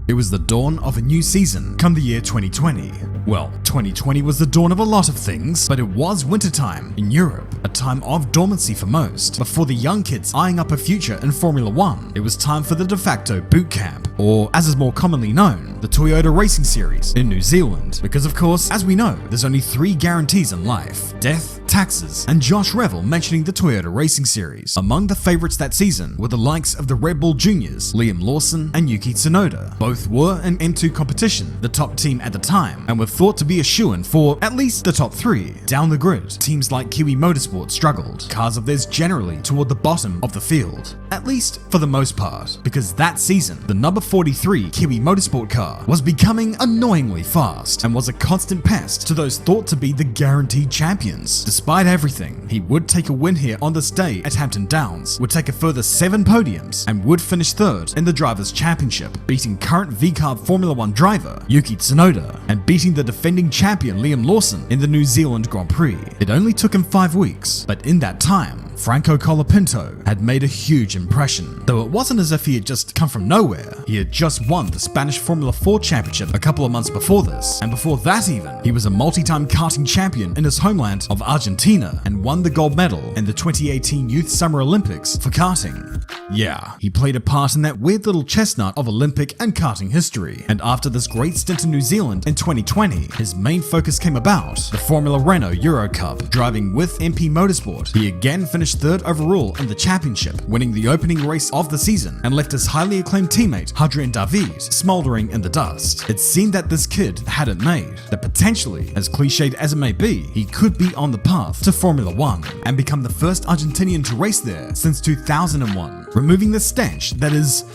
It was the dawn of a new season come the year 2020. Well, 2020 was the dawn of a lot of things, but it was wintertime in Europe, a time of dormancy for most. But for the young kids eyeing up a future in Formula 1, it was time for the de facto boot camp, or as is more commonly known, the Toyota Racing Series in New Zealand. Because of course, as we know, there's only 3 guarantees in life: death, taxes, and Josh Revel mentioning the Toyota Racing Series. Among the favorites that season were the likes of the Red Bull Juniors, Liam Lawson and Yuki Tsunoda. Both were in M2 competition, the top team at the time, and were thought to be a shoo-in for at least the top 3. Down the grid, teams like Kiwi Motorsport struggled, cars of theirs generally toward the bottom of the field, at least for the most part, because that season, the number 43 Kiwi Motorsport car was becoming annoyingly fast and was a constant pest to those thought to be the guaranteed champions. Despite everything, he would take a win here on this day at Hampton Downs, would take a further 7 podiums, and would finish 3rd in the Drivers' Championship, beating current V-Carb Formula 1 driver Yuki Tsunoda and beating the defending champion Liam Lawson in the New Zealand Grand Prix. It only took him 5 weeks, but in that time, Franco Colapinto had made a huge impression. Though it wasn't as if he had just come from nowhere, he had just won the Spanish Formula 4 Championship a couple of months before this, and before that even, he was a multi-time karting champion in his homeland of Argentina and won the gold medal in the 2018 Youth Summer Olympics for karting. Yeah, he played a part in that weird little chestnut of Olympic and karting history, and after this great stint in New Zealand in 2020, his main focus came about the Formula Renault Euro Cup. Driving with MP Motorsport, he again finished 3rd overall in the championship, winning the opening race of the season, and left his highly acclaimed teammate Hadrian David smoldering in the dust. It seemed that this kid had it made, that potentially, as cliched as it may be, he could be on the path to Formula 1 and become the first Argentinian to race there since 2001, removing the stench that is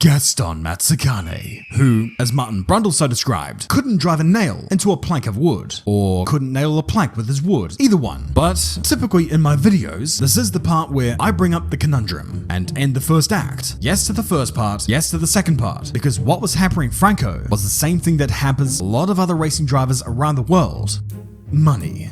Gaston Mazzacane, who, as Martin Brundle so described, couldn't drive a nail into a plank of wood, or couldn't nail a plank with his wood, either one. But typically in my videos, this is the part where I bring up the conundrum and end the first act. Yes to the first part, yes to the second part, because what was hampering Franco was the same thing that hampers a lot of other racing drivers around the world: money.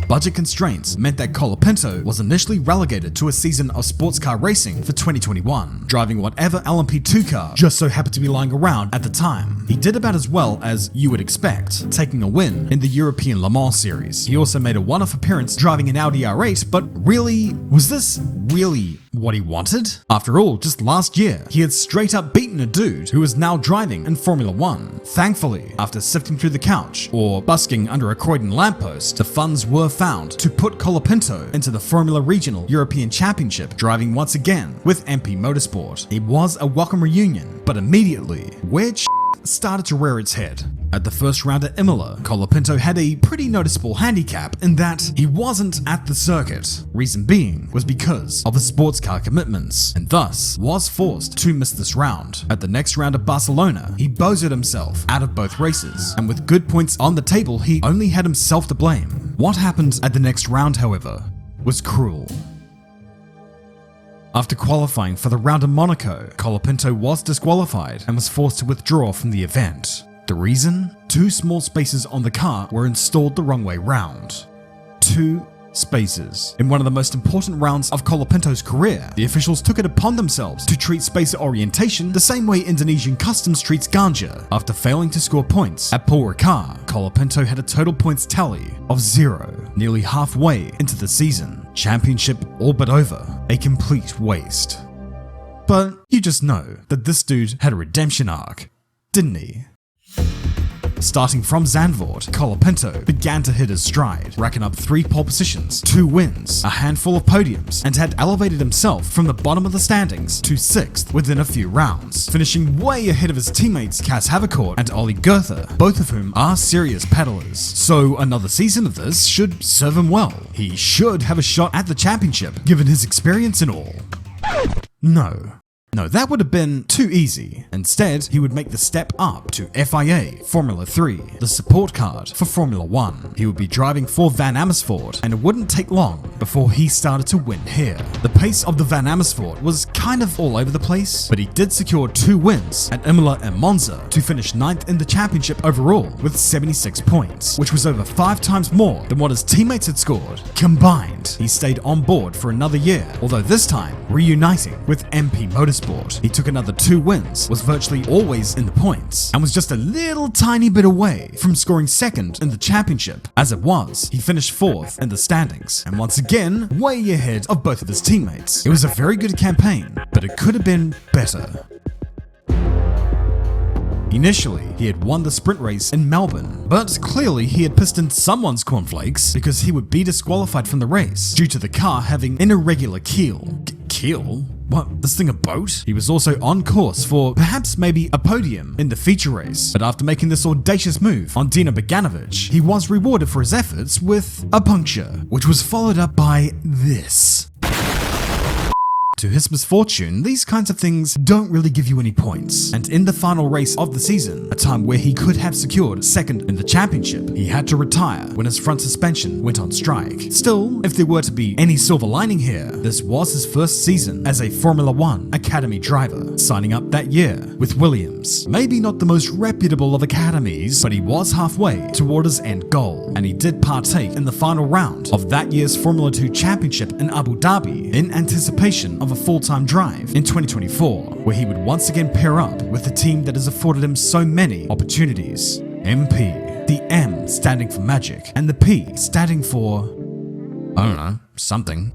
Budget constraints meant that Colapinto was initially relegated to a season of sports car racing for 2021, driving whatever LMP2 car just so happened to be lying around at the time. He did about as well as you would expect, taking a win in the European Le Mans series. He also made a one-off appearance driving an Audi R8, but really, was this really what he wanted? After all, just last year, he had straight up beaten a dude who was now driving in Formula 1. Thankfully, after sifting through the couch, or busking under a Croydon lamppost, the funds were found to put Colapinto into the Formula Regional European Championship, driving once again with MP Motorsport. It was a welcome reunion, but immediately, weird started to rear its head. At the first round at Imola, Colapinto had a pretty noticeable handicap in that he wasn't at the circuit. Reason being was because of his sports car commitments, and thus was forced to miss this round. At the next round at Barcelona, he bozoed himself out of both races, and with good points on the table, he only had himself to blame. What happened at the next round, however, was cruel. After qualifying for the round in Monaco, Colapinto was disqualified and was forced to withdraw from the event. The reason? 2 small spaces on the car were installed the wrong way round. 2 spaces. In one of the most important rounds of Colapinto's career, the officials took it upon themselves to treat spacer orientation the same way Indonesian customs treats ganja. After failing to score points at Paul Ricard, Colapinto had a total points tally of 0, nearly halfway into the season. Championship all but over. A complete waste. But you just know that this dude had a redemption arc, didn't he? Starting from Zandvoort, Colapinto began to hit his stride, racking up 3 pole positions, 2 wins, a handful of podiums, and had elevated himself from the bottom of the standings to 6th within a few rounds, finishing way ahead of his teammates Kaz Havercourt and Ollie Goethe, both of whom are serious pedalers. So another season of this should serve him well. He should have a shot at the championship, given his experience and all. No, that would have been too easy. Instead, he would make the step up to FIA Formula 3, the support card for Formula 1. He would be driving for Van Amersfoort, and it wouldn't take long before he started to win here. The pace of the Van Amersfoort was kind of all over the place, but he did secure 2 wins at Imola and Monza to finish 9th in the championship overall with 76 points, which was over 5 times more than what his teammates had scored. Combined, he stayed on board for another year, although this time reuniting with MP Motorsport. motorsport. He took another 2 wins, was virtually always in the points, and was just a little tiny bit away from scoring second in the championship. As it was, he finished 4th in the standings, and once again, way ahead of both of his teammates. It was a very good campaign, but it could have been better. Initially, he had won the sprint race in Melbourne, but clearly he had pissed in someone's cornflakes because he would be disqualified from the race due to the car having an irregular keel. Keel? What, this thing a boat? He was also on course for perhaps maybe a podium in the feature race, but after making this audacious move on Dino Beganovic, he was rewarded for his efforts with a puncture, which was followed up by this. To his misfortune, these kinds of things don't really give you any points, and in the final race of the season, a time where he could have secured second in the championship, he had to retire when his front suspension went on strike. Still, if there were to be any silver lining here, this was his first season as a Formula 1 Academy driver, signing up that year with Williams. Maybe not the most reputable of academies, but he was halfway toward his end goal, and he did partake in the final round of that year's Formula 2 championship in Abu Dhabi in anticipation of a full-time drive in 2024, where he would once again pair up with the team that has afforded him so many opportunities. MP. The M standing for magic, and the P standing for, I don't know, something.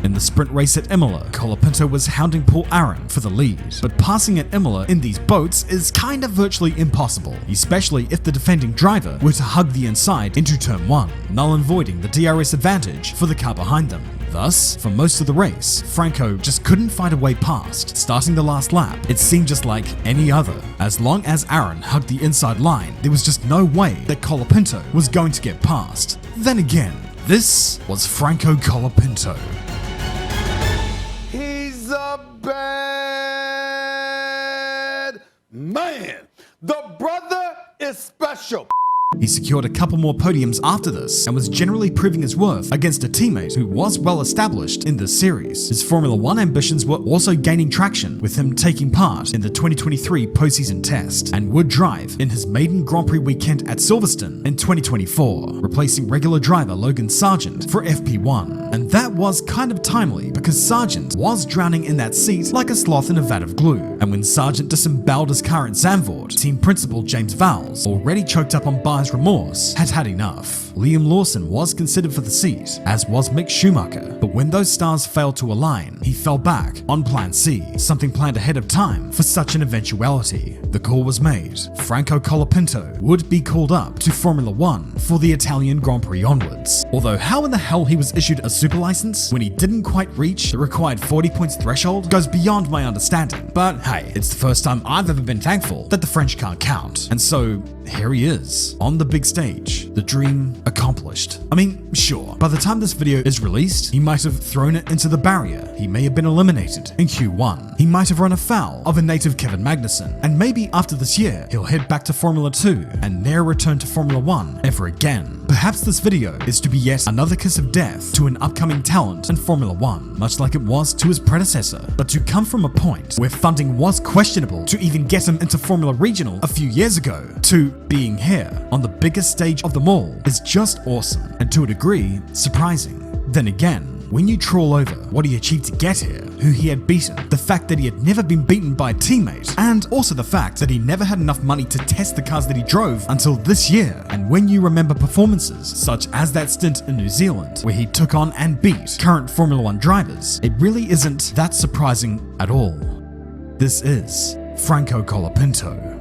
In the sprint race at Imola, Colapinto was hounding Paul Aron for the lead, but passing at Imola in these boats is kind of virtually impossible, especially if the defending driver were to hug the inside into turn 1, null and voiding the DRS advantage for the car behind them. Thus, for most of the race, Franco just couldn't find a way past. Starting the last lap, it seemed just like any other. As long as Aron hugged the inside line, there was just no way that Colapinto was going to get past. Then again, this was Franco Colapinto. He's a bad man. The brother is special. He secured a couple more podiums after this and was generally proving his worth against a teammate who was well established in this series. His Formula 1 ambitions were also gaining traction, with him taking part in the 2023 postseason test and would drive in his maiden Grand Prix weekend at Silverstone in 2024, replacing regular driver Logan Sargeant for FP1. And that was kind of timely because Sargeant was drowning in that seat like a sloth in a vat of glue. And when Sargeant disemboweled his car at Zandvoort, team principal James Vowles, already choked up on buyer's remorse, had had enough. Liam Lawson was considered for the seat, as was Mick Schumacher, but when those stars failed to align, he fell back on Plan C, something planned ahead of time for such an eventuality. The call was made. Franco Colapinto would be called up to Formula 1 for the Italian Grand Prix onwards. Although how in the hell he was issued a super license when he didn't quite reach the required 40 points threshold goes beyond my understanding. But hey, it's the first time I've ever been thankful that the French can't count. And so here he is, on the big stage, the dream accomplished. I mean, sure, by the time this video is released, he might have thrown it into the barrier, he may have been eliminated in Q1, he might have run afoul of a native Kevin Magnussen, and maybe after this year, he'll head back to Formula 2 and ne'er return to Formula 1 ever again. Perhaps this video is to be yet another kiss of death to an upcoming talent in Formula 1, much like it was to his predecessor, but to come from a point where funding was questionable to even get him into Formula Regional a few years ago, to being here on the biggest stage of them all is just awesome, and to a degree, surprising. Then again, when you trawl over what he achieved to get here, who he had beaten, the fact that he had never been beaten by a teammate, and also the fact that he never had enough money to test the cars that he drove until this year, and when you remember performances such as that stint in New Zealand, where he took on and beat current Formula 1 drivers, it really isn't that surprising at all. This is Franco Colapinto.